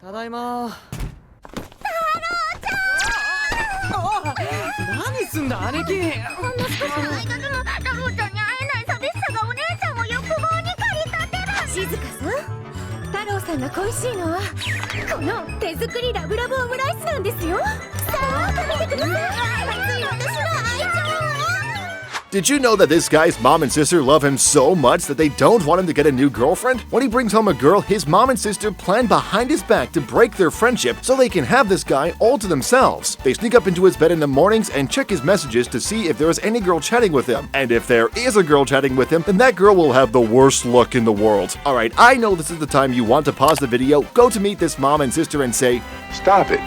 ただいま。何すんだ姉貴。ほんの少しの間でも太郎ちゃんに会えない寂しさがお姉ちゃんを欲望に駆り立てる。静香さん、太郎さんが恋しいのはこの手作りラブラブオムライスなんですよ。さあ食べてください。熱い私の愛情を。 Did you know that this guy's mom and sister love him so much that they don't want him to get a new girlfriend? When he brings home a girl, his mom and sister plan behind his back to break their friendship so they can have this guy all to themselves. They sneak up into his bed in the mornings and check his messages to see if there is any girl chatting with him. And if there is a girl chatting with him, then that girl will have the worst luck in the world. Alright, I know this is the time you want to pause the video, go to meet this mom and sister and say, "Stop it.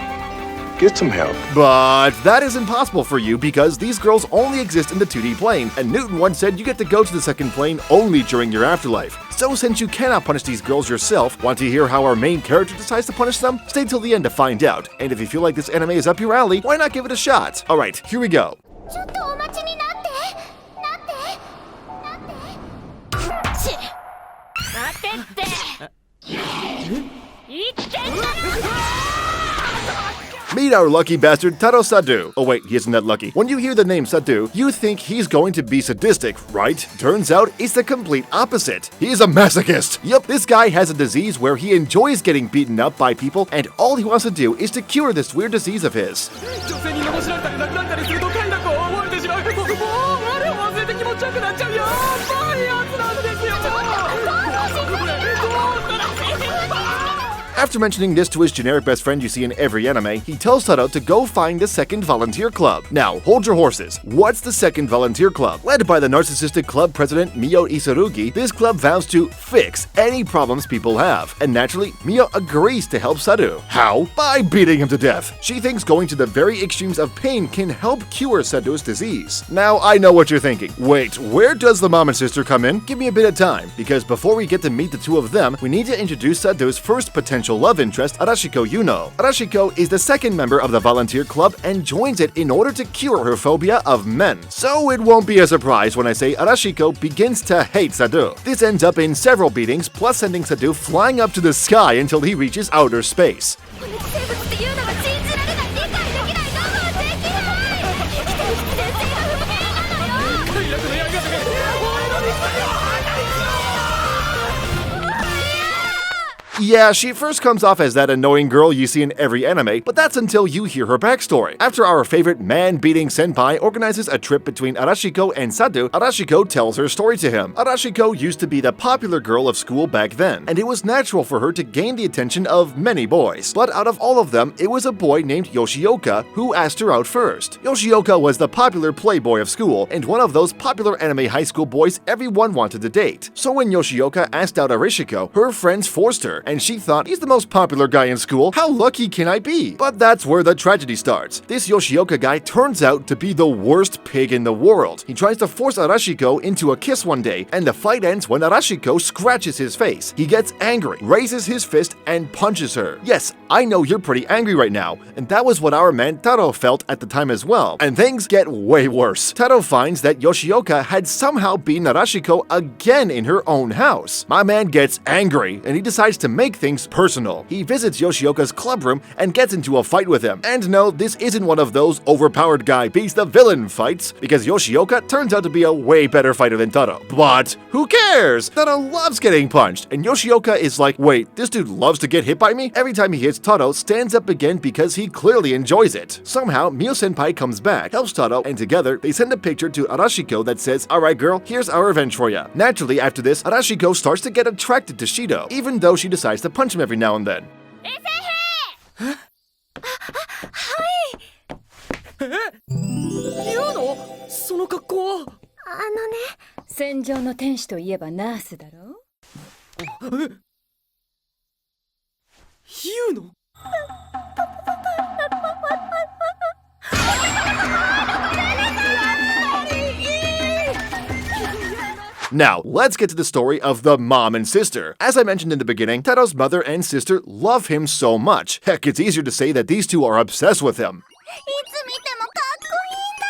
Get some help." but that is impossible for you because these girls only exist in the 2D plane, and Newton once said you get to go to the second plane only during your afterlife. So since you cannot punish these girls yourself, want to hear how our main character decides to punish them? Stay till the end to find out, and if you feel like this anime is up your alley, why not give it a shot? Alright, here we go. ちょっとお待ちになって。ち待てって言ってんだろ。 Meet our lucky bastard Taro Sadu. Oh wait, he isn't that lucky. When you hear the name Sadu, you think he's going to be sadistic, right? Turns out it's the complete opposite. He's a masochist. Yup, this guy has a disease where he enjoys getting beaten up by people, and all he wants to do is to cure this weird disease of his. 女性に罵られたり殴られたりすると快楽を覚えてしまう。もう我を忘れて気持ちよくなっちゃうよ。バイアツなんですよ。 After mentioning this to his generic best friend you see in every anime, he tells Taro to go find the second volunteer club. Now, hold your horses. What's the second volunteer club? Led by the narcissistic club president Mio Isurugi, this club vows to fix any problems people have. And naturally, Mio agrees to help Sadu. How? By beating him to death. She thinks going to the very extremes of pain can help cure Sadu's disease. Now, I know what you're thinking. Wait, where does the mom and sister come in? Give me a bit of time, because before we get to meet the two of them, we need to introduce Sadu's first potential love interest, Arashiko Yuno. Arashiko is the second member of the volunteer club and joins it in order to cure her phobia of men. So it won't be a surprise when I say Arashiko begins to hate Sadu. This ends up in several beatings, plus sending Sadu flying up to the sky until he reaches outer space. Yeah, she first comes off as that annoying girl you see in every anime, but that's until you hear her backstory. After our favorite man-beating senpai organizes a trip between Arashiko and Sadu, Arashiko tells her story to him. Arashiko used to be the popular girl of school back then, and it was natural for her to gain the attention of many boys. But out of all of them, it was a boy named Yoshioka who asked her out first. Yoshioka was the popular playboy of school, and one of those popular anime high school boys everyone wanted to date. So when Yoshioka asked out Arashiko, her friends forced her, and she thought, he's the most popular guy in school, how lucky can I be? But that's where the tragedy starts. This Yoshioka guy turns out to be the worst pig in the world. He tries to force Arashiko into a kiss one day, and the fight ends when Arashiko scratches his face. He gets angry, raises his fist, and punches her. Yes, I know you're pretty angry right now, and that was what our man Taro felt at the time as well. And things get way worse. Taro finds that Yoshioka had somehow beaten Arashiko again in her own house. My man gets angry, and he decides to make things personal. He visits Yoshioka's clubroom and gets into a fight with him. And no, this isn't one of those overpowered guy beats the villain fights, because Yoshioka turns out to be a way better fighter than Taro. But who cares? Taro loves getting punched, and Yoshioka is like, wait, this dude loves to get hit by me? Every time he hits Taro, stands up again because he clearly enjoys it. Somehow, Mio-senpai comes back, helps Taro, and together, they send a picture to Arashiko that says, alright girl, here's our revenge for ya. Naturally, after this, Arashiko starts to get attracted to Shido, even though she decides to punch him every now and then. 言うの？その格好は。戦場の天使といえばナースだろ。言うの？ Now, let's get to the story of the mom and sister. As I mentioned in the beginning, Taro's mother and sister love him so much. Heck, it's easier to say that these two are obsessed with him. いつ見てもかっこいいんだ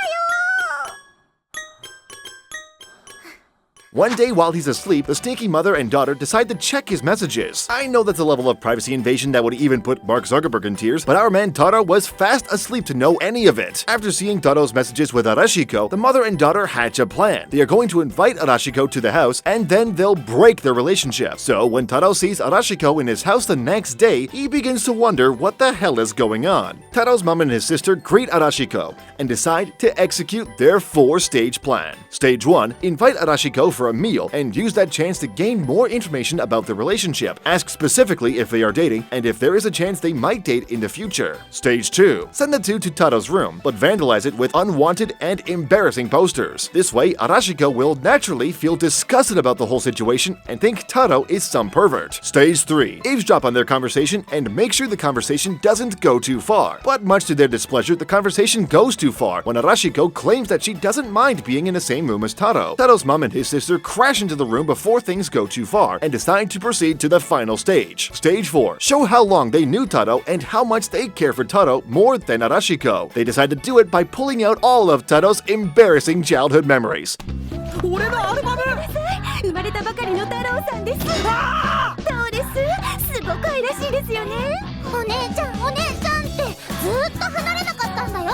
よ。One day while he's asleep, the sneaky mother and daughter decide to check his messages. I know that's a level of privacy invasion that would even put Mark Zuckerberg in tears, but our man Taro was fast asleep to know any of it. After seeing Taro's messages with Arashiko, the mother and daughter hatch a plan. They are going to invite Arashiko to the house, and then they'll break their relationship. So when Taro sees Arashiko in his house the next day, he begins to wonder what the hell is going on. Taro's mom and his sister greet Arashiko and decide to execute their 4-stage plan. Stage 1, invite Arashiko for a meal and use that chance to gain more information about the relationship. Ask specifically if they are dating and if there is a chance they might date in the future. Stage 2, send the two to Taro's room, but vandalize it with unwanted and embarrassing posters. This way, Arashiko will naturally feel disgusted about the whole situation and think Taro is some pervert. Stage 3, eavesdrop on their conversation and make sure the conversation doesn't go too far. But much to their displeasure, the conversation goes too far when Arashiko claims that she doesn't mind being in the same room as Taro. Taro's mom and his sister crash into the room before things go too far and decide to proceed to the final stage. Stage 4, show how long they knew Taro and how much they care for Taro more than Arashiko. They decide to do it by pulling out all of Taro's embarrassing childhood memories. 俺のアルバム生まれたばかりの太郎さんです。そうです。すごく愛らしいですよね。お姉ちゃんお姉ちゃんってずーっと離れなかったんだよ。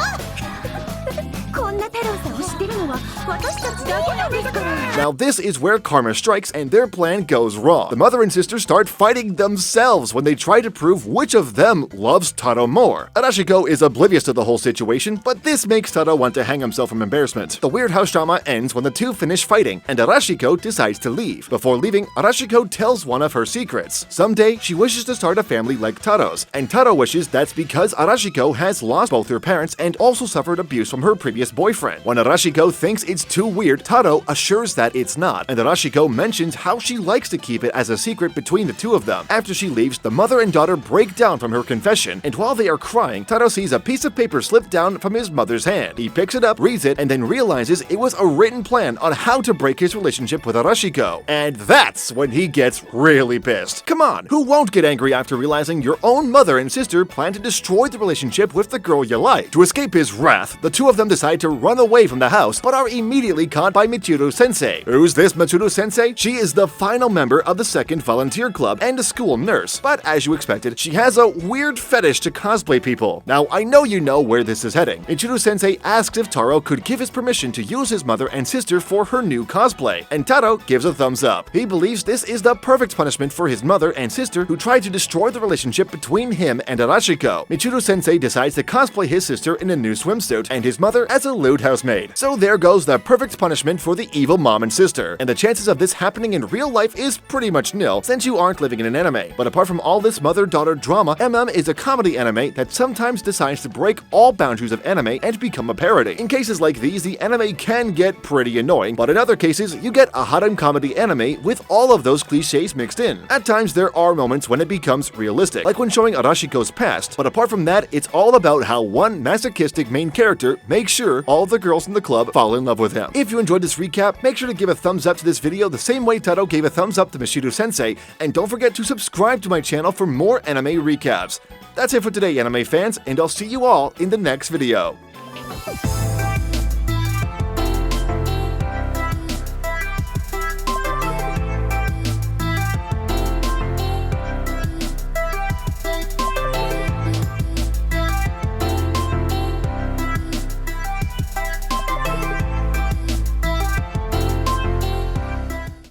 こんな太郎さんを知ってるのは私たちだけなんですから。Now this is where karma strikes and their plan goes wrong. The mother and sister start fighting themselves when they try to prove which of them loves Taro more. Arashiko is oblivious to the whole situation, but this makes Taro want to hang himself from embarrassment. The weird house drama ends when the two finish fighting and Arashiko decides to leave. Before leaving, Arashiko tells one of her secrets. Someday, she wishes to start a family like Taro's, and Taro wishes that's because Arashiko has lost both her parents and also suffered abuse from her previous boyfriend. When Arashiko thinks it's too weird, Taro assures that it's not, and Arashiko mentions how she likes to keep it as a secret between the two of them. After she leaves, the mother and daughter break down from her confession, and while they are crying, Taro sees a piece of paper slip down from his mother's hand. He picks it up, reads it, and then realizes it was a written plan on how to break his relationship with Arashiko. And that's when he gets really pissed. Come on, who won't get angry after realizing your own mother and sister plan to destroy the relationship with the girl you like? To escape his wrath, the two of them decide to run away from the house, but are immediately caught by Mitsuru-sensei. Who's this Mitsuru-sensei? She is the final member of the second volunteer club and a school nurse, but as you expected, she has a weird fetish to cosplay people. Now, I know you know where this is heading. Mitsuru-sensei asks if Taro could give his permission to use his mother and sister for her new cosplay, and Taro gives a thumbs up. He believes this is the perfect punishment for his mother and sister who tried to destroy the relationship between him and Arashiko. Mitsuru-sensei decides to cosplay his sister in a new swimsuit and his mother as a lewd housemaid. So there goes the perfect punishment for the evil mom and sister, and the chances of this happening in real life is pretty much nil since you aren't living in an anime. But apart from all this mother-daughter drama, is a comedy anime that sometimes decides to break all boundaries of anime and become a parody. In cases like these, the anime can get pretty annoying, but in other cases, you get a harem comedy anime with all of those cliches mixed in. At times, there are moments when it becomes realistic, like when showing Arashiko's past, but apart from that, it's all about how one masochistic main character makes sure all the girls in the club fall in love with him. If you enjoyed this recap, make sure to give a thumbs up to this video the same way Taro gave a thumbs up to Mitsuru-sensei, and don't forget to subscribe to my channel for more anime recaps. That's it for today, anime fans, and I'll see you all in the next video.